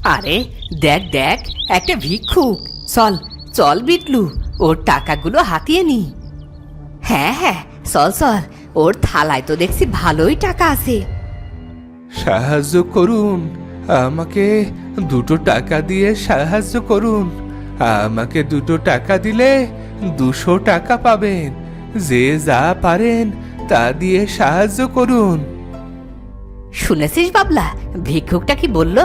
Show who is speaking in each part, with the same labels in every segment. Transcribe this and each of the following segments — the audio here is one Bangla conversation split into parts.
Speaker 1: আরে দেখ দেখ, একটা ভিক্ষুক। চল চল বিটলু, ওর টাকাগুলো হাতিয়ে নি। হ্যাঁ হ্যাঁ, চল চল, ওর থালায় তো দেখছি ভালোই টাকা আছে।
Speaker 2: সাহায্য করুন, আমাকে 2 টাকা দিয়ে সাহায্য করুন। আমাকে 2 টাকা দিলে 200 টাকা পাবেন। যে যা পারেন তা দিয়ে সাহায্য করুন।
Speaker 1: শুনেছিস বাবলা, ভিক্ষুকটা কি বললো?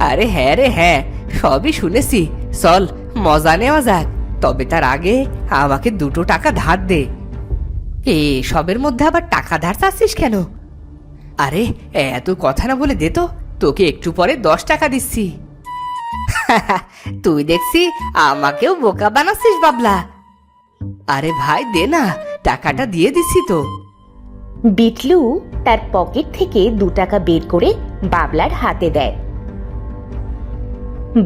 Speaker 1: আরে হ্যাঁ রে হ্যাঁ, সবই শুনেছি। চল মজা নেওয়া যাক, তবে তার আগে আমাকে 2 টাকা ধার দে। সবের মধ্যে আবার টাকা ধার চাচ্ছিস কেন? আরে এত কথা না বলে দে তো, তোকে একটু পরে 10 টাকা দিচ্ছি। তুই দেখছি আমাকেও বোকা বানাচ্ছিস বাবলা। আরে ভাই দে না, টাকাটা দিয়ে দিচ্ছি তো।
Speaker 3: বিটলু তার পকেট থেকে 2 টাকা বের করে বাবলার হাতে দেয়।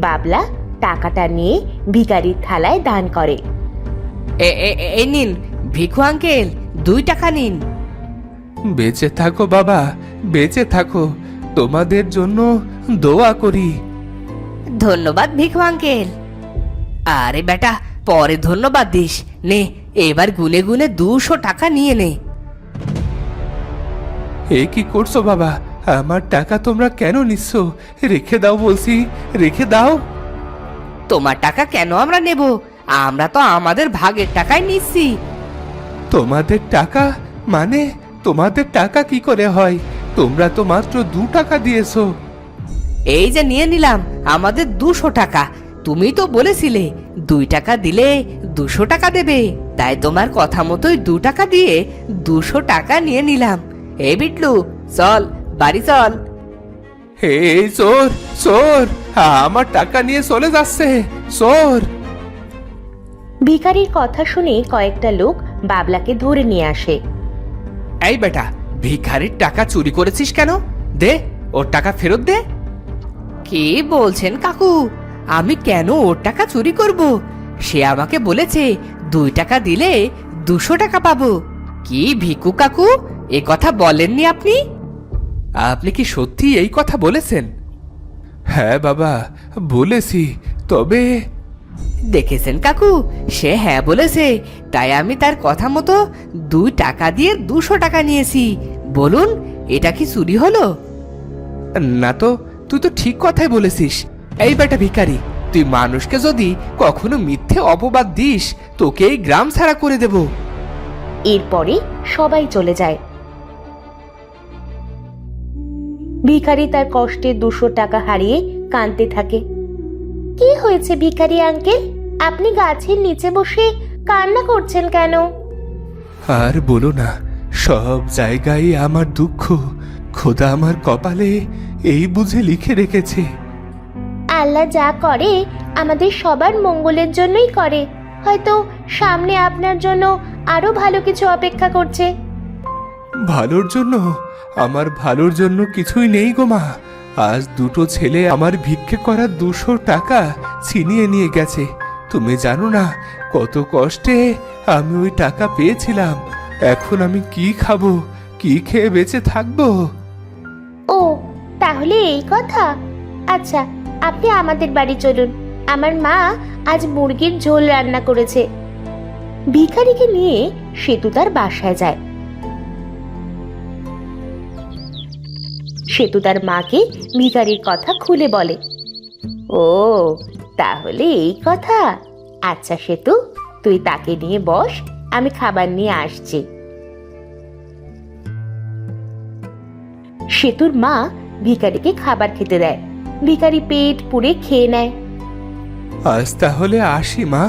Speaker 3: বাবলা টাকাটা নিয়ে ভিখারির থালায় দান করে।
Speaker 1: এই নিন ভিখু আঙ্কেল, 2 টাকা নিন।
Speaker 2: বেঁচে থাকো বাবা, বেঁচে থাকো। তোমাদের জন্য দোয়া করি।
Speaker 1: ধন্যবাদ ভিখু আঙ্কেল। আরে বেটা, পরে ধন্যবাদ দিস। নে এবার গুনে গুনে 200 টাকা নিয়ে নে।
Speaker 2: এ কি করছো বাবা? আমার টাকা তোমরা কেন নিচ্ছ? রেখে দাও বলছি, রেখে দাও।
Speaker 1: তোমার টাকা কেন আমরা নেব? আমরা তো আমাদের ভাগের টাকাই নিচ্ছি।
Speaker 2: তোমাদের টাকা মানে? তোমাদের টাকা কি করে হয়? তোমরা তো মাত্র 2 টাকা দিয়েছো।
Speaker 1: এই যে নিয়ে নিলাম আমাদের 200 টাকা। তুমি তো বলেছিলে 2 টাকা দিলে 200 টাকা দেবে, তাই তোমার কথা মতোই 2 টাকা দিয়ে 200 টাকা নিয়ে নিলাম। এই বিটলু, চল বাড়ি চল।
Speaker 2: এই চোর, চোর আমার টাকা নিয়ে চলে যাচ্ছে, চোর।
Speaker 3: ভিখারির কথা শুনে কয়েকটা লোক বাবলাকে ধরে নিয়ে আসে।
Speaker 1: এই বেটা, ভিখারির টাকা চুরি করেছিস কেন? দে ওর টাকা ফেরত দে। কি বলছেন কাকু? আমি কেন ওর টাকা চুরি করব? সে আমাকে বলেছে 2 টাকা দিলে 200 টাকা পাবো। কি ভিকু কাকু, এ কথা বলেননি আপনি? আপনি কি সত্যি এই কথা বলেছেন?
Speaker 2: হ্যাঁ বাবা, বলেছি। তবে
Speaker 1: দেখেছেন কাকু, সে হ্যাঁ বলেছে, তাই আমি তার কথা মতো 2 টাকা দিয়ে 200 টাকা নিয়েছি। বলুন, এটা কি চুরি হলো?
Speaker 2: না তো, তুই তো ঠিক কথাই বলেছিস।
Speaker 1: এই বেটা ভিখারি, তুই মানুষকে যদি কখনো মিথ্যে অপবাদ দিস, তোকে এই গ্রাম ছাড়া করে দেব।
Speaker 3: এরপরে সবাই চলে যায়। ভিখারি তার কষ্টে 200 টাকা হারিয়ে কাঁদতে থাকে। কি হয়েছে ভিখারি আঙ্কেল? আপনি গাছের নিচে বসে কান্না করছেন কেন?
Speaker 2: আর বলো না, সব জায়গায় আমার দুঃখ। খোদা আমার কপালে এই বুঝে লিখে রেখেছে।
Speaker 3: আল্লাহ যা করে আমাদের সবার মঙ্গলের জন্যই করে। হয়তো সামনে আপনার জন্য আরো ভালো কিছু অপেক্ষা করছে।
Speaker 2: ভালোর জন্য? আমার ভালোর জন্য কিছুই নেই গো মা। আজ 2টো ছেলে আমার ভিক্ষে করা 200 টাকা ছিনিয়ে নিয়ে গেছে। তুমি জানো না কত কষ্টে আমি ওই টাকা পেয়েছিলাম। এখন আমি কি খাবো, কি খেয়ে বেঁচে থাকবো?
Speaker 3: ও, তাহলে এই কথা। আচ্ছা, আপনি আমাদের বাড়ি চলুন। আমার মা আজ মুরগির ঝোল রান্না করেছে। ভিখারিকে নিয়ে সেতু তার বাসায় যায়। সেতু তার মাকে ভিখারির কথা খুলে বলে। ও, তাহলে এই কথা। আচ্ছা সেতু, তুই তাকে নিয়ে বস, আমি খাবার নিয়ে আসছি। সেতুর মা ভিখারিকে খাবার খেতে দেয়। ভিখারি পেট পুড়ে খেয়ে নেয়।
Speaker 2: আজ তাহলে আসি মা।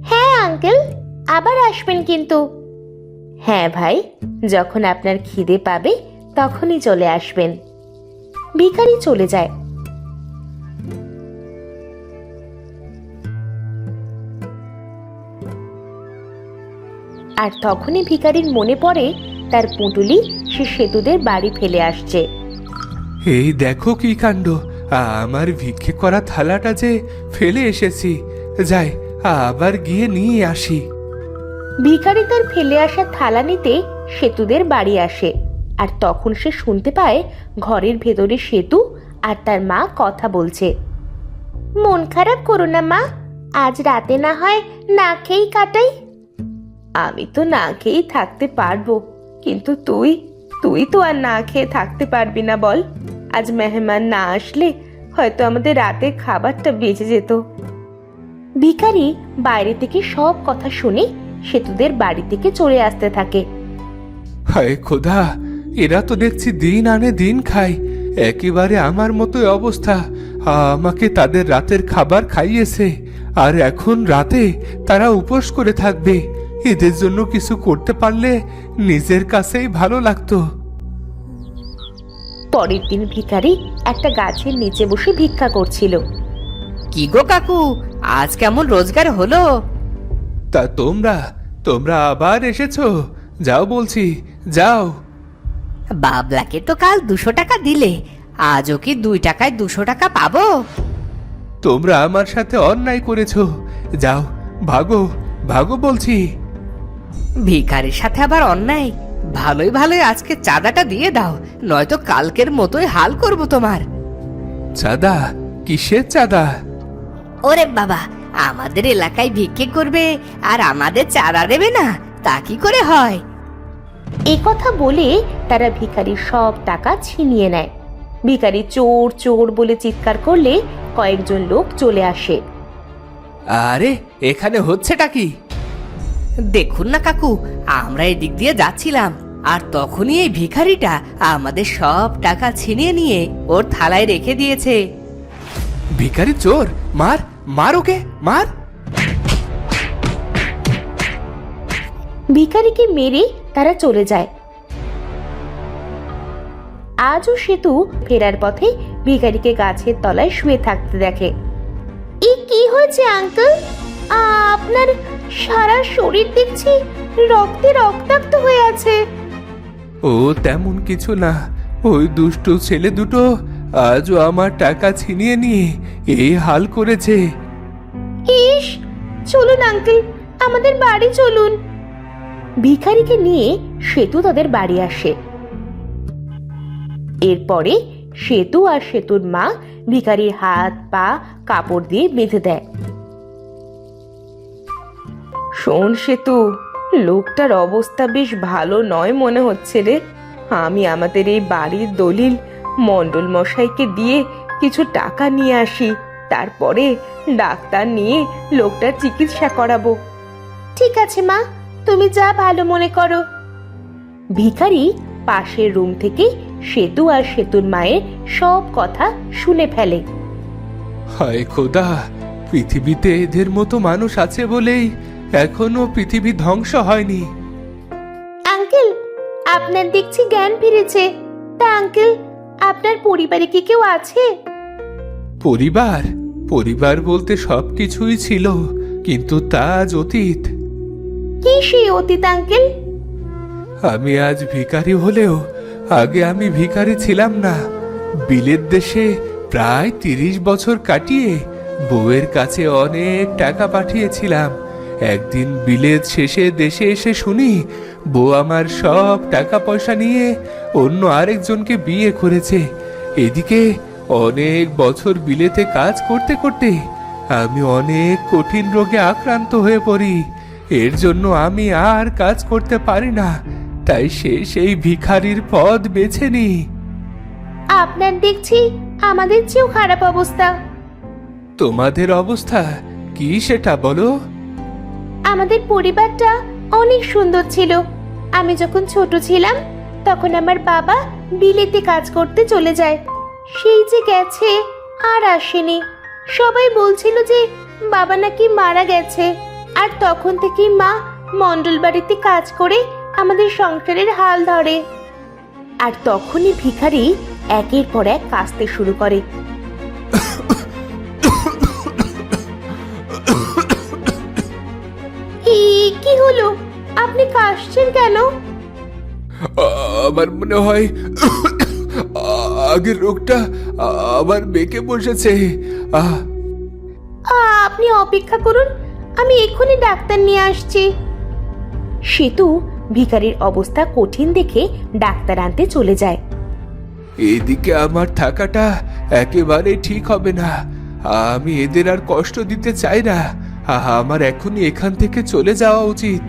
Speaker 3: হ্যাঁ আঙ্কেল, আবার আসবেন কিন্তু। হ্যাঁ ভাই, যখন আপনার খিদে পাবে তখনই চলে আসবেন। ভিখারি চলে যায়। আর তখনই ভিখারির মনে পড়ে তার পুঁটুলি সে সেতুদের বাড়ি ফেলে আসছে।
Speaker 2: এই দেখো কি কাণ্ড, আমার ভিক্ষে করা থালাটা যে ফেলে এসেছি। যাই, আবার গিয়ে নিয়ে আসি।
Speaker 3: ভিখারি তার ফেলে আসা থালা নিতে সেতুদের বাড়ি আসে। আর তখন সে শুনতে পায় ঘরের ভেতরে সেতু আর তার মা কথা বলছে। মন খারাপ করো না মা, আজ রাতে না হয় না খেয়েই কাটাই। আমি তো না খেয়েই থাকতে পারবো, কিন্তু তুই তো আর না খেয়ে থাকতে পারবি না বল। আজ মেহমান না আসলে হয়তো আমাদের রাতের খাবারটা বেঁচে যেত। ভিখারি বাইরে থেকে সব কথা শুনে সেতুদের বাড়ি থেকে চলে আসতে থাকে।
Speaker 2: হায় খোদা, এরা তো দেখছি দিন আনে দিন খায়, একেবারে আমার মতোই অবস্থা। আমাকে তাদের রাতের খাবার খাইয়েছে, আর এখন রাতে তারা উপোস করে থাকবে। এদের জন্য কিছু করতে পারলে নিজের কাছেই ভালো লাগতো।
Speaker 3: পরের দিন ভিখারি একটা গাছের নিচে বসে ভিক্ষা করছিল।
Speaker 1: কি গো কাকু, আজ কেমন রোজগার হলো?
Speaker 2: তা তোমরা আবার এসেছো? যাও বলছি, যাও।
Speaker 1: বাবলাকে তো কাল 200 টাকা দিলে, আজও কি 2 টাকায় 200 টাকা পাবো?
Speaker 2: তোমরা আমার সাথে অন্যায় করেছো, যাও, ভাগো ভাগো বলছি।
Speaker 1: ভিখারির সাথে আবার অন্যায়? ভালোই ভালোই আজকে চাঁদাটা দিয়ে দাও, নয়তো কালকের মতোই হাল করব তোমার।
Speaker 2: চাঁদা? কিসের চাঁদা?
Speaker 1: ওরে বাবা, আমাদের এলাকায় ভিক্ষে করবে আর আমাদের চাঁদা দেবে না, তা কি করে হয়?
Speaker 3: এ কথা বলে তারা ভিখারির সব টাকা ছিনিয়ে নেয়। ভিখারি চোর চোর বলে চিৎকার করলে কয়েকজন লোক চলে আসে।
Speaker 1: আরে এখানে হচ্ছেটা কি? দেখুন না কাকু, আমরা এদিক দিয়ে যাচ্ছিলাম, আর তখনই এই ভিখারিটা আমাদের সব টাকা ছিনিয়ে নিয়ে ওর থালায় রেখে দিয়েছে।
Speaker 2: ভিখারি চোর, মার মার ওকে, মার।
Speaker 3: ভিখারিকে মেরে তারা চলে যায়। আজও সেতু ফেরার পথে ভিখারিকে গাছের তলায় শুয়ে থাকতে দেখে। এ কি হয়েছে আঙ্কেল? আপনার সারা শরীর দেখছি রক্তে রক্তাক্ত হয়ে আছে।
Speaker 2: ও তেমন কিছু না, ওই দুষ্টু ছেলে দুটো আজও আমার টাকা ছিনিয়ে নিয়ে এই হাল করেছে।
Speaker 3: ইস, চলুন আঙ্কেল, আমাদের বাড়ি চলুন। ভিখারিকে নিয়ে সেতু তাদের বাড়ি আসে। এরপরে সেতু আর সেতুর মা ভিখারির হাত পা কাপড় দিয়ে বেঁধে দেয়। শোন সেতু, লোকটার অবস্থা বেশ ভালো নয় মনে হচ্ছে রে। আমি আমাদের এই বাড়ির দলিল মণ্ডল মশাইকে দিয়ে কিছু টাকা নিয়ে আসি, তারপরে ডাক্তার নিয়ে লোকটার চিকিৎসা করাবো। ঠিক আছে মা, তুমি যা ভালো মনে করো। ভিখারি পাশের রুম থেকে সেতু আর সেতুর মায়ের সব কথা শুনে ফেলে।
Speaker 2: হায় খোদা, পৃথিবীতে এদের মতো মানুষ আছে বলেই এখনো পৃথিবী ধ্বংস হয়নি।
Speaker 3: আঙ্কেল, আপনার দেখছি জ্ঞান ফিরেছে। তা আঙ্কেল, আপনার পরিবারে কি কেউ আছে?
Speaker 2: পরিবার পরিবার বলতে সবকিছুই ছিল, কিন্তু তা আজ অতীত।
Speaker 3: কি সেই অতীত আঙ্কেল?
Speaker 2: আমি আজ ভিখারি হলেও আগে আমি ভিখারি ছিলাম না। বিলেত দেশে প্রায় 30 বছর কাটিয়ে বউয়ের কাছে অনেক টাকা পাঠিয়েছিলাম। একদিন বিলেত শেষে দেশে এসে শুনি বউ আমার সব টাকা পয়সা নিয়ে অন্য আরেকজনকে বিয়ে করেছে। এদিকে অনেক বছর বিলেতে কাজ করতে করতে আমি অনেক কঠিন রোগে আক্রান্ত হয়ে পড়ি। এর জন্য আমি আর কাজ করতে পারি না, তাই সেই ভিখারির পদ বেছে নিই।
Speaker 3: আপনার দেখছি আমাদের চেয়েও খারাপ অবস্থা।
Speaker 2: তোমাদের অবস্থা কি সেটা বলো?
Speaker 3: আমাদের পরিবারটা অনেক সুন্দর ছিল। আমি যখন ছোট ছিলাম তখন আমার বাবা বিলেতে কাজ করতে চলে যায়। সেই যে গেছে আর আসেনি। সবাই বলছিল যে বাবা নাকি মারা গেছে, আর তখন থেকেই মা মণ্ডল বাড়িতে কাজ করে আমাদের সংসারের হাল ধরে। আর তখনই ভিখারি একের পর এক কাঁদতে শুরু করে। কি হলো? আপনি কাশছেন কেন?
Speaker 2: আমার মনে হয় আগের রোগটা আবার বেঁকে বসেছে।
Speaker 3: আপনি অপেক্ষা করুন, আমি এক্ষুনি ডাক্তার নিয়ে আসছি। সেতু ভিখারির অবস্থা কঠিন দেখে ডাক্তার আনতে চলে যায়।
Speaker 2: এদিকে আমার থাকাটা একেবারে ঠিক হবে না। আমি এদের আর কষ্ট দিতে চাই না। আমার এখনই এখান থেকে চলে যাওয়া উচিত।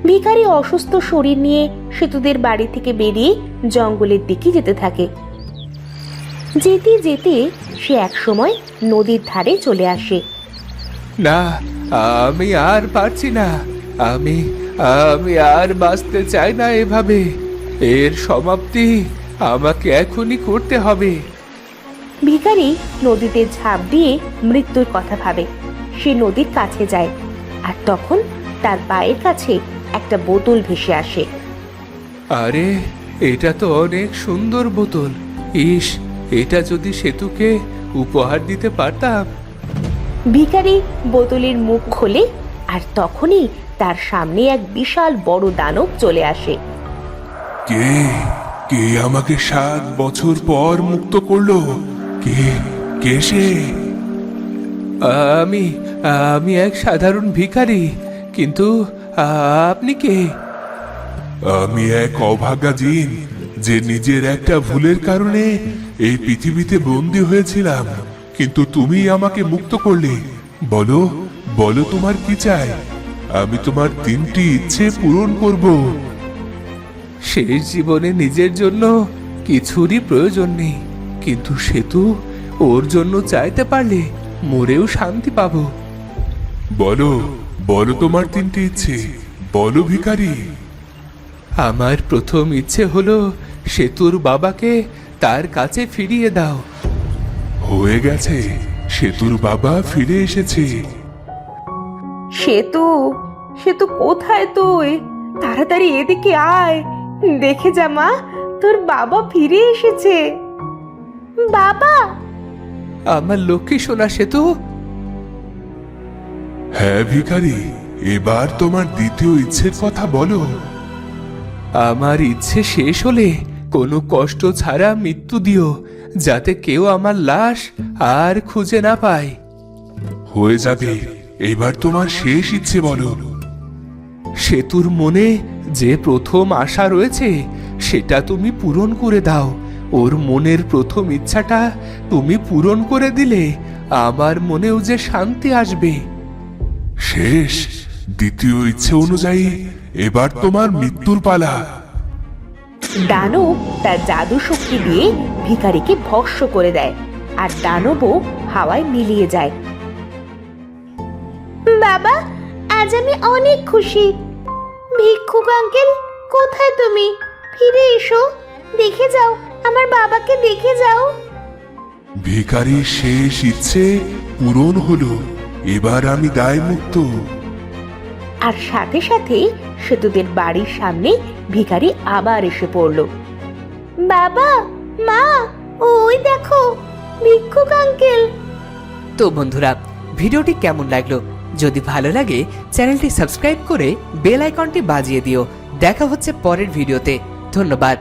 Speaker 3: ভিখারি অসুস্থ শরীর নিয়ে সেতুদের বাড়ি থেকে বেরিয়ে জঙ্গলের দিকে যেতে থাকে। যেতে যেতে সে একসময় নদীর ধারে চলে আসে।
Speaker 2: না, আমি আর পারছি না। আমি আমি আর বাঁচতে চাই না এভাবে। এর সমাপ্তি আমাকে এখনই করতে হবে।
Speaker 3: ভিখারি নদীতে ঝাঁপ দিয়ে মৃত্যুর কথা ভাবে। সে নদীর কাছে যায়, আর তখন তার পায়ের কাছে একটা বোতল ভেসে আসে।
Speaker 2: আরে, এটা তো অনেক সুন্দর বোতল। ইস, এটা যদি সেতুকে উপহার দিতে পারতাম।
Speaker 3: ভিখারি বোতলের মুখ খোলে, আর তখনই তার সামনে এক বিশাল বড় দানব চলে আসে।
Speaker 2: কে কে আমাকে 7 বছর পর মুক্ত করলো? কে কে সে? আমি আমি এক সাধারণ ভিখারি, কিন্তু আপনি কে? আমি এক অভাগা জিন, যে নিজের একটা ভুলের কারণে এই পৃথিবীতে বন্দী হয়েছিলাম। কিন্তু তুমি আমাকে মুক্ত করলে। বলো বলো, তোমার কি চাই? আমি তোমার 3টি ইচ্ছে পূরণ করব। শেষ জীবনে নিজের জন্য কিছুরই প্রয়োজন নেই, কিন্তু সেতু ওর জন্য চাইতে পারলে মরেও শান্তি পাবো। বলো বলো, তোমার 3টি ইচ্ছে বলো ভিখারি। আমার প্রথম ইচ্ছে হলো সেতুর বাবাকে তার কাছে ফিরিয়ে দাও। হয়ে গেছে, সেতুর বাবা ফিরে এসেছে।
Speaker 3: সেতু, সেতু কোথায় তুই? তাড়াতাড়ি এদিকে আয়, দেখে যা মা, তোর বাবা ফিরে এসেছে। বাবা!
Speaker 2: আমার লক্ষ্মী সোনা সেতু। হ্যাঁ ভিখারি, এবার তোমার দ্বিতীয় ইচ্ছের কথা বলো। আমার ইচ্ছে শেষ হলে কোনো কষ্ট ছাড়া মৃত্যু দিও, যাতে কেউ আমার লাশ আর খুঁজে না পায়। হয়ে যাবে, এবার তোমার শেষ ইচ্ছে বলো। সেতুর মনে যে প্রথম আশা রয়েছে সেটা তুমি পূরণ করে দাও। ওর মনের প্রথম ইচ্ছাটা তুমি পূরণ করে দিলে আমার মনেও যে শান্তি আসবে। শেষ, দ্বিতীয় ইচ্ছে অনুযায়ী এবার তোমার মৃত্যুর পালা।
Speaker 3: দানব তার জাদু শক্তি দিয়ে ভিখারিকে ভস্ম করে দেয়, আর দানবও হাওয়ায় মিলিয়ে যায়। বাবা, আজ আমি অনেক খুশি। ভিক্ষুক আঙ্কেল, কোথায় তুমি? ফিরে এসো, দেখে যাও, আমার বাবাকে দেখে যাও।
Speaker 2: ভিখারির শেষ ইচ্ছে পূরণ হলো, এবার আমি দায়মুক্ত।
Speaker 3: আর সাথে সাথে সেতুদের বাড়ির সামনে ভিখারি আবার এসে পড়ল। বাবা, মা, ওই দেখো ভিক্ষুক আঙ্কেল।
Speaker 1: তো বন্ধুরা, ভিডিওটি কেমন লাগলো? যদি ভালো লাগে চ্যানেলটি সাবস্ক্রাইব করে বেল আইকনটি বাজিয়ে দিও। দেখা হচ্ছে পরের ভিডিওতে। ধন্যবাদ।